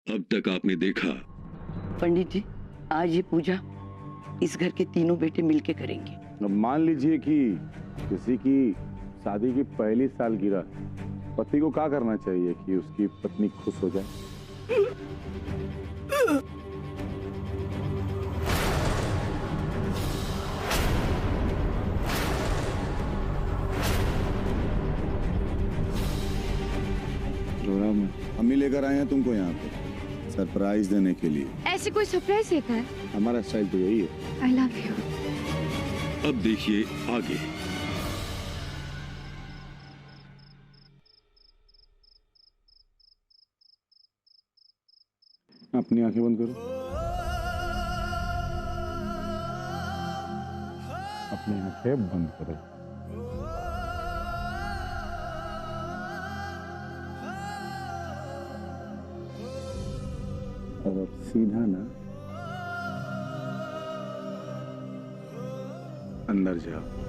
अब तक आपने देखा। पंडित जी, आज ये पूजा इस घर के तीनों बेटे मिलके करेंगे। अब मान लीजिए कि किसी की शादी की पहली सालगिरह, पति को क्या करना चाहिए कि उसकी पत्नी खुश हो जाए? अम्मी लेकर आए हैं तुमको यहाँ पे सरप्राइज देने के लिए। ऐसे कोई सरप्राइज देता है? हमारा स्टाइल तो यही है। I love you. अब देखिए आगे। अपनी आंखें बंद करो। अपनी आंखें बंद करो। और अब सीधा ना अंदर जाओ।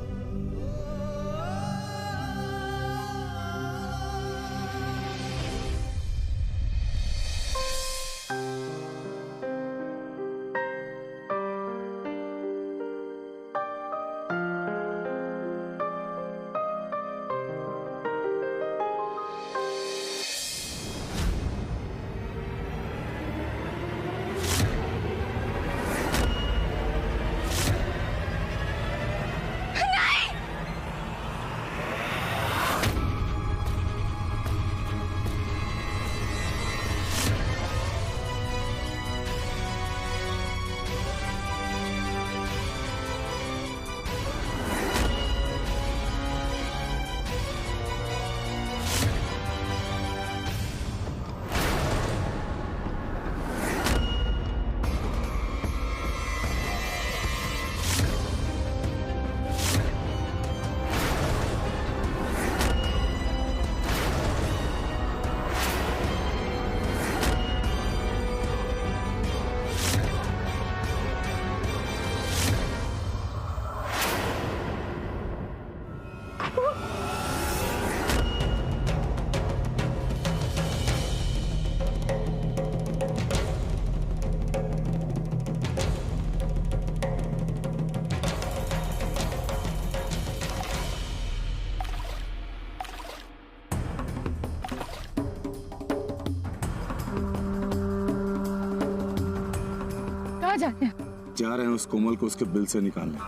जाते हैं? जा रहे हैं उस कोमल को उसके बिल से निकालने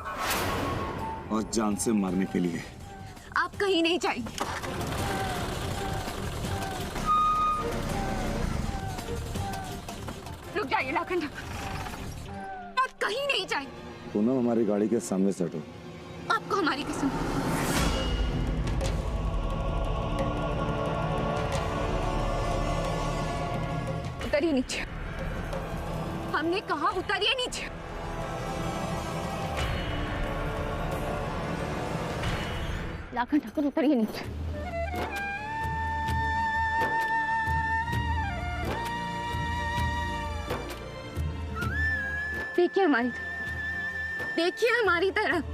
और जान से मारने के लिए। आप कहीं नहीं जाएंगे। रुक जाइए लाखन, आप कहीं नहीं जाएंगे। पूनम हमारी गाड़ी के सामने से हटो। आपको हमारी कसम। उतरिए नीचे, हमने कहा उतरिए नीचे। लाखन ठाकुर उतरिए नीचे। देखिए हमारी तरफ, देखिए हमारी तरफ।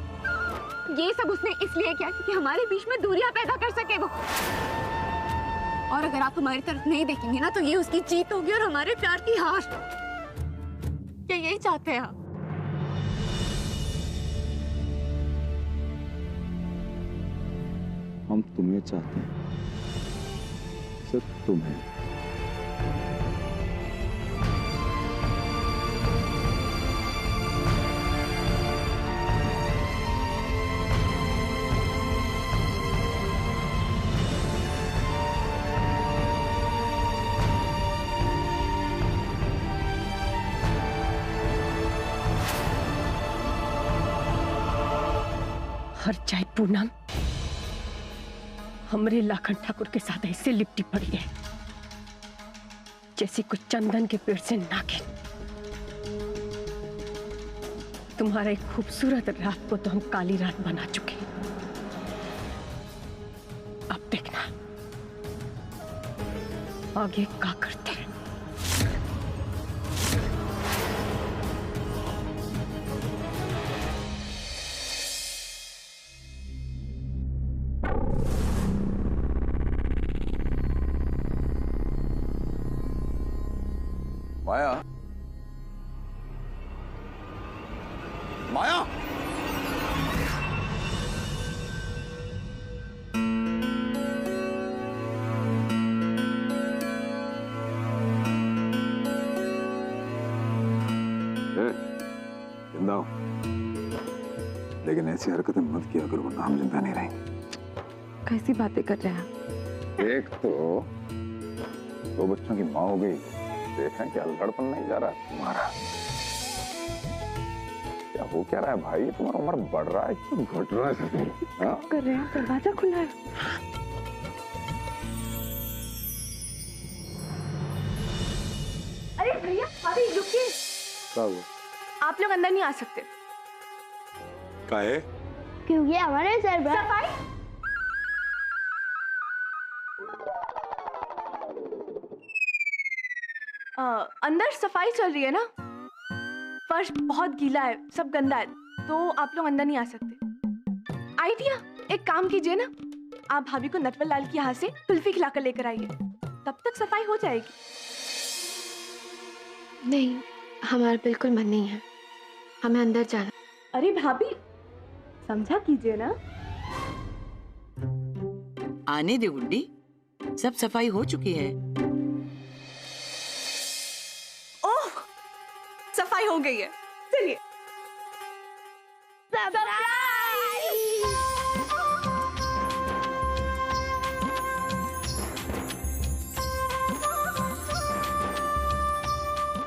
ये सब उसने इसलिए किया क्योंकि हमारे बीच में दूरियां पैदा कर सके वो। और अगर आप हमारी तरफ नहीं देखेंगे ना तो ये उसकी जीत होगी और हमारे प्यार की हार। क्या यही चाहते हैं आप? हम तुम्हें चाहते हैं, सिर्फ तुम्हें। हर चाय पूनम हमरे लाखन ठाकुर के साथ ऐसे लिपटी पड़ी है जैसे कुछ चंदन के पेड़ से नागिन। तुम्हारा एक खूबसूरत रात को तो हम काली रात बना चुके हैं। अब देखना आगे क्या करते हैं। माया, माया, जिंदा हो, लेकिन ऐसी हरकतें मत किया करो वरना हम जिंदा नहीं रहेंगे। कैसी बातें कर रहे हैं आप? एक तो 2 बच्चों की माँ हो गई, देखा क्या लड़पन नहीं जा रहा तुम्हारा। क्या हो क्या रहा है भाई, तुम्हारा उम्र बढ़ रहा है कि घट रहा है? हाँ? कर रहे हैं, दरवाजा खुला है। अरे भैया, अभी रुकिए। क्या हुआ? आप लोग अंदर नहीं आ सकते। काहे? क्योंकि हमारे सर पर सफाई। अंदर सफाई चल रही है ना, फर्श बहुत गीला है, सब गंदा है, तो आप लोग अंदर नहीं आ सकते। आइडिया, एक काम कीजिए ना, आप भाभी को नटवर लाल के यहाँ से कुल्फी खिलाकर लेकर आइए, तब तक सफाई हो जाएगी। नहीं, हमारा बिल्कुल मन नहीं है, हमें अंदर जाना। अरे भाभी, समझा कीजिए ना। आने दे गुड्डी, सब सफाई हो चुकी है। ओह, सफाई हो गई है, चलिए।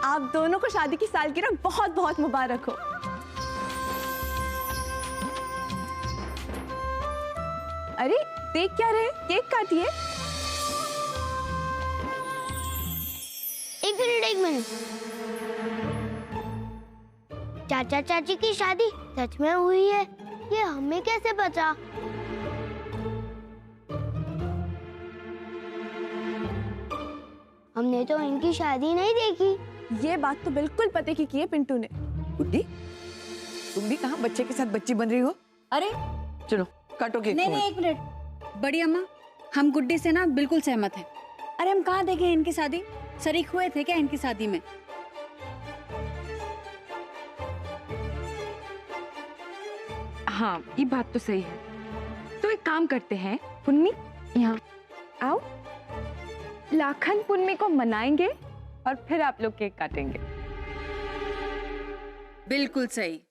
आप दोनों को शादी की सालगिरह बहुत बहुत मुबारक हो। अरे देख क्या रहे, केक काटिए। एक मिनट। चाचा चाची की शादी सच में हुई है, ये हमें कैसे पता? हमने तो इनकी शादी नहीं देखी। ये बात तो बिल्कुल पते की है पिंटू ने। गुड्डी, तुम भी कहाँ बच्चे के साथ बच्ची बन रही हो? अरे चलो काटो केक। नहीं नहीं, एक मिनट। बड़ी अम्मा, हम गुड्डी से ना बिल्कुल सहमत हैं। अरे हम कहाँ देखे इनकी शादी, शरीक हुए थे क्या इनकी शादी में? हाँ, ये बात तो सही है। तो एक काम करते हैं, पुन्नी यहाँ आओ, लाखन पुन्नी को मनाएंगे और फिर आप लोग केक काटेंगे। बिल्कुल सही।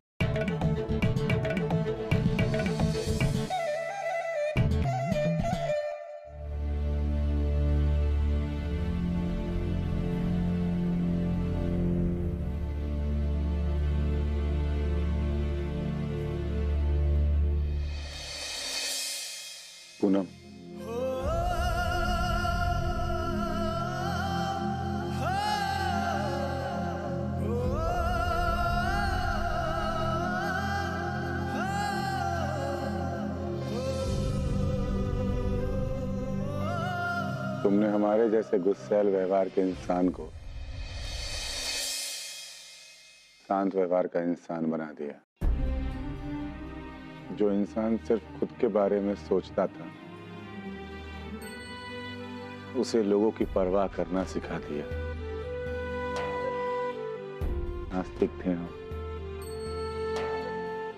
पूनम, तुमने हमारे जैसे गुस्सैल व्यवहार के इंसान को शांत व्यवहार का इंसान बना दिया। जो इंसान सिर्फ खुद के बारे में सोचता था, उसे लोगों की परवाह करना सिखा दिया। नास्तिक थे हम,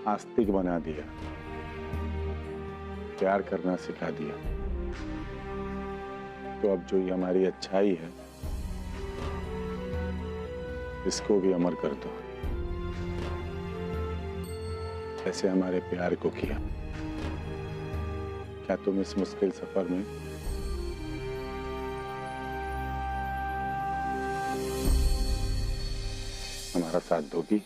आस्तिक बना दिया। प्यार करना सिखा दिया। तो अब जो ये हमारी अच्छाई है, इसको भी अमर कर दो, ऐसे हमारे प्यार को किया। क्या तुम इस मुश्किल सफर में हमारा साथ दोगी?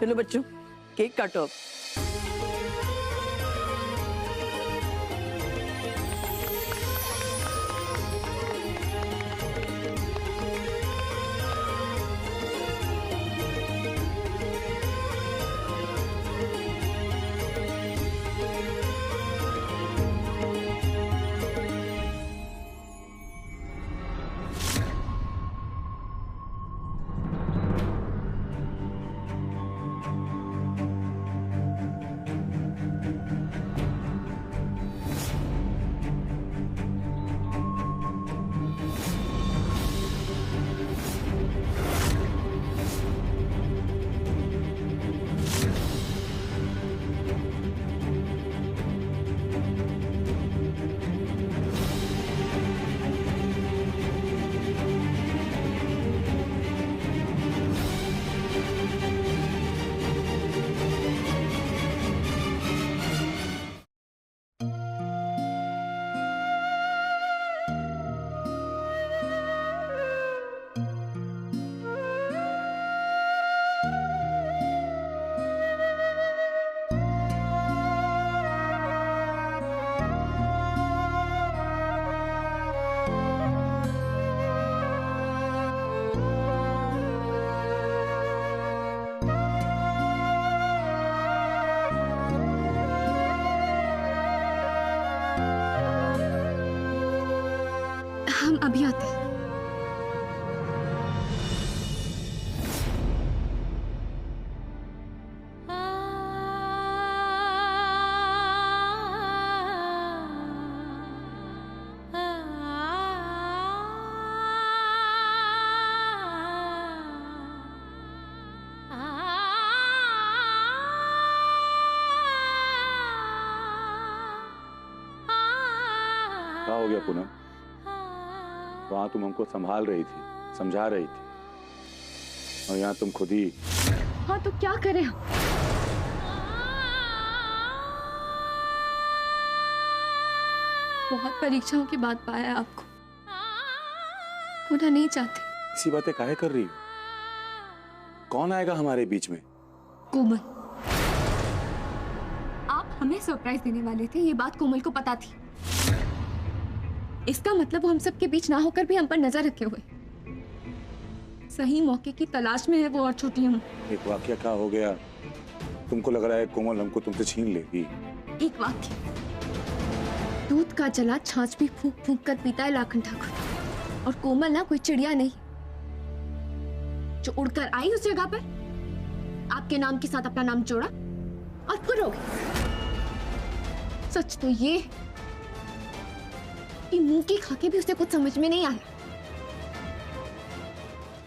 चलो बच्चों, केक काटो अब। हम अभी आते हैं। क्या हो गया पूनम? वहां तुम हमको संभाल रही थी, समझा रही थी, और यहाँ तुम खुद ही। हाँ तो क्या करें हम? बहुत परीक्षाओं के बाद पाया आपको, होना नहीं चाहते। इसी बातें काहे कर रही हो? कौन आएगा हमारे बीच में? कोमल, आप हमें सरप्राइज देने वाले थे, ये बात कोमल को पता थी। इसका मतलब वो हम सबके बीच ना होकर भी हम पर नजर रखे हुए सही मौके की तलाश में है वो और छोटी हम। एक वाकया क्या हो गया? तुमको लग रहा है कोमल हमको तुमसे छीन लेगी? एक वाक्य, दूध का जला छाछ भी फूंक फूंक कर पीता है लाखन ठाकुर, और कोमल ना कोई चिड़िया नहीं जो उड़कर आई उस जगह पर, आपके नाम के साथ अपना नाम जोड़ा और फिर हो गई। सच तो ये है कि मुंह की खाके भी उसे कुछ समझ में नहीं आया।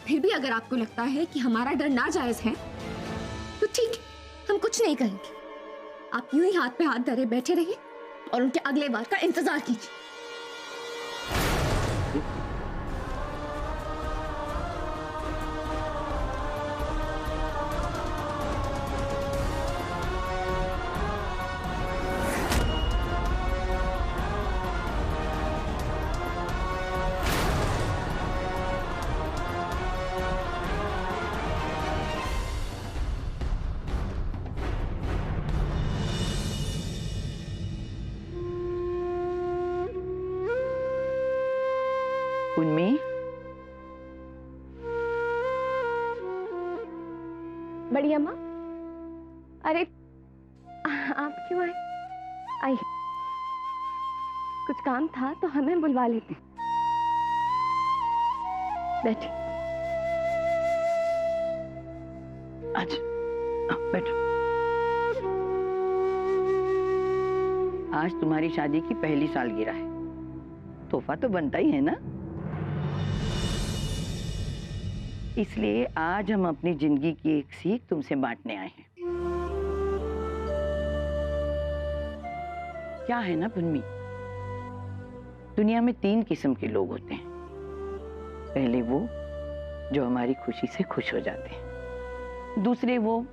फिर भी अगर आपको लगता है कि हमारा डर नाजायज है तो ठीक है, हम कुछ नहीं कहेंगे। आप यूं ही हाथ पे हाथ धरे बैठे रहिए और उनके अगले बार का इंतजार कीजिए। उनमें बड़ी अम्मा, अरे आप क्यों आए? आइए, कुछ काम था तो हमें बुलवा लेते। बैठिए। आज बैठो। आज तुम्हारी शादी की पहली सालगिरह है, तोहफा तो बनता ही है ना। इसलिए आज हम अपनी जिंदगी की एक सीख तुमसे बांटने आए हैं। क्या है ना पुन्नी, दुनिया में 3 किस्म के लोग होते हैं। पहले वो जो हमारी खुशी से खुश हो जाते हैं, दूसरे वो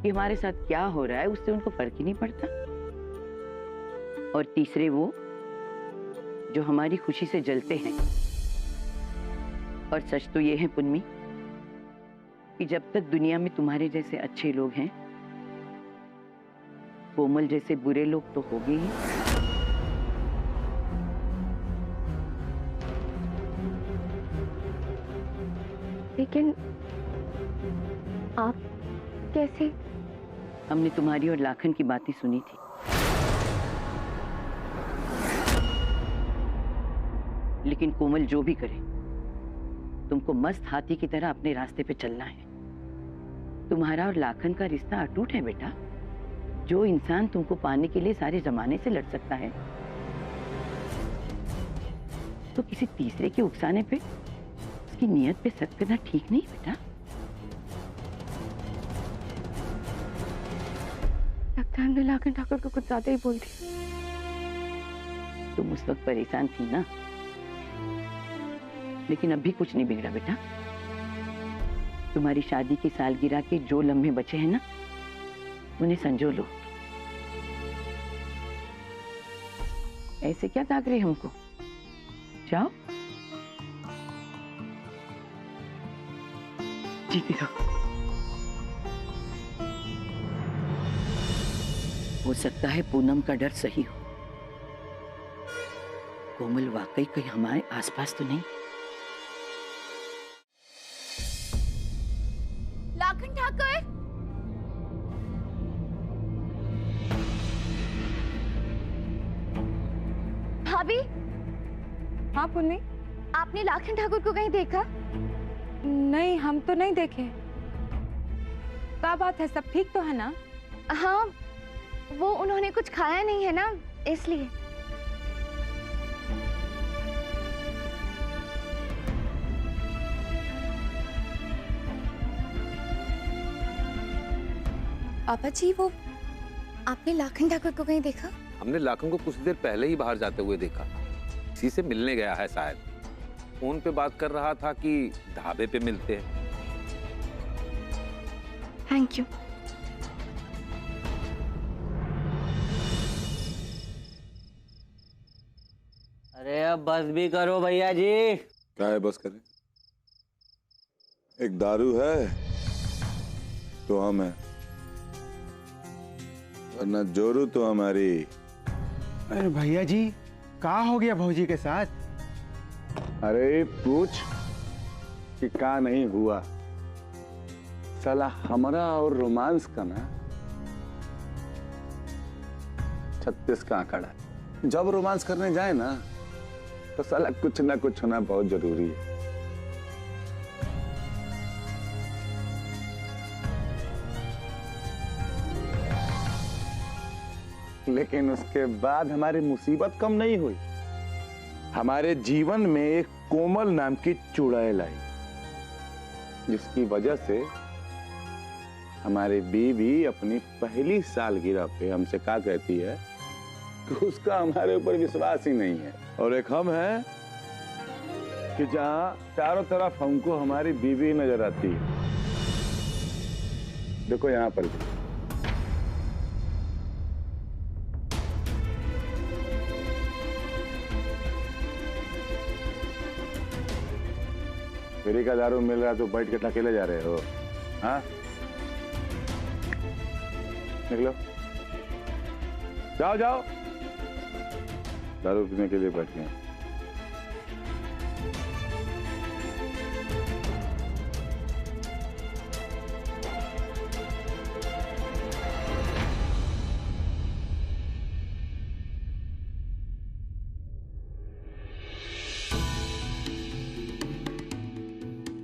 कि हमारे साथ क्या हो रहा है उससे उनको फर्क ही नहीं पड़ता, और तीसरे वो जो हमारी खुशी से जलते हैं। और सच तो ये है पुन्नी कि जब तक दुनिया में तुम्हारे जैसे अच्छे लोग हैं, कोमल जैसे बुरे लोग तो होंगे ही। लेकिन आप कैसे? हमने तुम्हारी और लाखन की बातें सुनी थी। लेकिन कोमल जो भी करे, तुमको मस्त हाथी की तरह अपने रास्ते पे चलना है। तुम्हारा और लाखन का रिश्ता अटूट है बेटा। जो इंसान तुमको पाने के लिए सारे जमाने से लड़ सकता है, तो किसी तीसरे के उकसाने पे उसकी नियत पे शक करना ठीक नहीं बेटा। लगता है हमने लाखन ठाकुर को कुछ ज्यादा ही बोल दिया। तुम उस वक्त परेशान थी ना, लेकिन अब भी कुछ नहीं बिगड़ा बेटा। तुम्हारी शादी की सालगिरह के जो लम्हे बचे हैं ना, उन्हें संजो लो। ऐसे क्या ताक रहे हमको? जाओ, जीती रहो। हो सकता है पूनम का डर सही हो। कोमल वाकई कहीं हमारे आसपास तो नहीं। लाखन ठाकुर, भाभी, हाँ पुन्नी, आपने लाखन ठाकुर को कहीं देखा? नहीं, हम तो नहीं देखे। क्या बात है, सब ठीक तो है ना? हाँ, वो उन्होंने कुछ खाया नहीं है ना, इसलिए। पापा जी, वो आपने लाखन ठाकुर को कहीं देखा? हमने लाखन को कुछ देर पहले ही बाहर जाते हुए देखा। किसी से मिलने गया है शायद। फोन पे बात कर रहा था कि ढाबे पे मिलते हैं। Thank you. अरे अब बस भी करो भैया जी। क्या है बस करें? एक दारू है तो हम है, वरना जोरू तो हमारी। अरे भैया जी, क्या हो गया भौजी के साथ? अरे पूछ कि का नहीं हुआ। साला हमारा और रोमांस का ना 36 का आंकड़ा है। जब रोमांस करने जाए ना तो साला कुछ ना कुछ होना बहुत जरूरी है। लेकिन उसके बाद हमारी मुसीबत कम नहीं हुई। हमारे जीवन में एक कोमल नाम की चुड़ैल आई, जिसकी वजह से हमारी बीवी अपनी पहली सालगिरह पे हमसे क्या कहती है कि उसका हमारे ऊपर विश्वास ही नहीं है। और एक हम हैं कि जहां चारों तरफ हमको हमारी बीवी नजर आती है। देखो यहां पर भी। फ्री का दारू मिल रहा है तो बैठ के अकेले जा रहे हो? हाँ, निकलो, जाओ जाओ, दारू पीने के लिए बैठे हैं।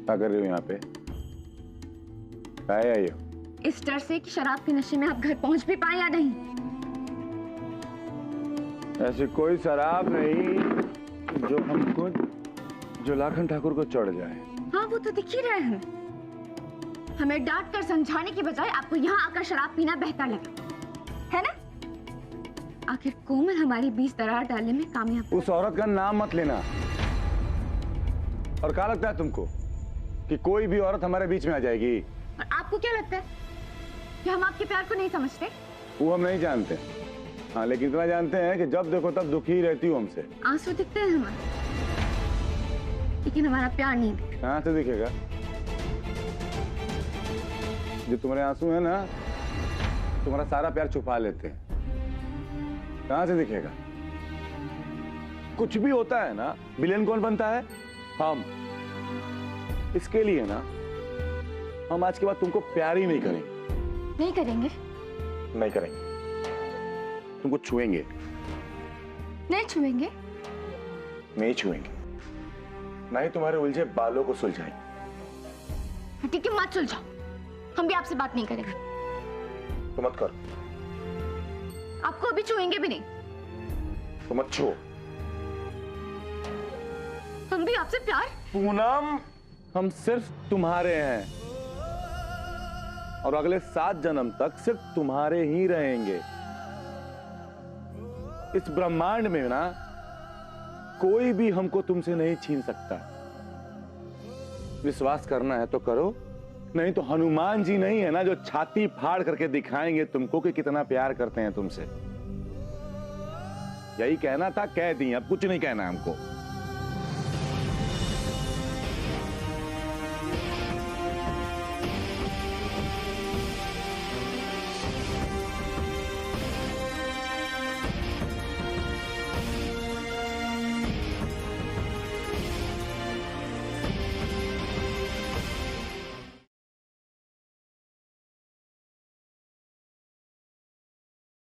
क्या कर रहे हो यहाँ पे? क्या है ये? इस डर से कि शराब के नशे में आप घर पहुंच भी पाए या नहीं। ऐसी कोई शराब नहीं जो लाखन ठाकुर को चढ़ जाए। हाँ, वो तो दिख ही रहा है हमें। हमें डांट कर समझाने की बजाय आपको यहाँ आकर शराब पीना बेहतर लगा, है ना? आखिर कोमल हमारी बीच दरार डालने में कामयाब। उस औरत का नाम मत लेना। और क्या लगता है तुमको कि कोई भी औरत हमारे बीच में आ जाएगी? और आपको क्या लगता है कि हम आपके प्यार को नहीं समझते? वो हम नहीं जानते। हाँ, लेकिन इतना जानते हैं कि जब देखो तब दुखी रहती हो हमसे। आंसू दिखते हैं हमारे, लेकिन हमारा प्यार नहीं दिखता। कहाँ से दिखेगा? जो तुम्हारे आंसू है ना, तुम्हारा सारा प्यार छुपा लेते हैं। कहाँ से दिखेगा? कुछ भी होता है ना, विलेन कौन बनता है? हम। इसके लिए ना हम आज के बाद तुमको प्यार ही नहीं करेंगे। नहीं करेंगे? नहीं करेंगे। तुमको छुएंगे? नहीं छुएंगे? नहीं छुएंगे। नहीं तुम्हारे उलझे बालों को सुलझाएंगे। ठीक है, मत सुलझाओ। हम भी आपसे बात नहीं करेंगे। तो मत करो। आपको अभी छुएंगे भी नहीं। तो मत छुओ। हम भी आपसे प्यार। पूनम, हम सिर्फ तुम्हारे हैं और अगले 7 जन्म तक सिर्फ तुम्हारे ही रहेंगे। इस ब्रह्मांड में ना कोई भी हमको तुमसे नहीं छीन सकता। विश्वास करना है तो करो, नहीं तो हनुमान जी नहीं है ना जो छाती फाड़ करके दिखाएंगे तुमको कि कितना प्यार करते हैं तुमसे। यही कहना था, कह दी, अब कुछ नहीं कहना हमको।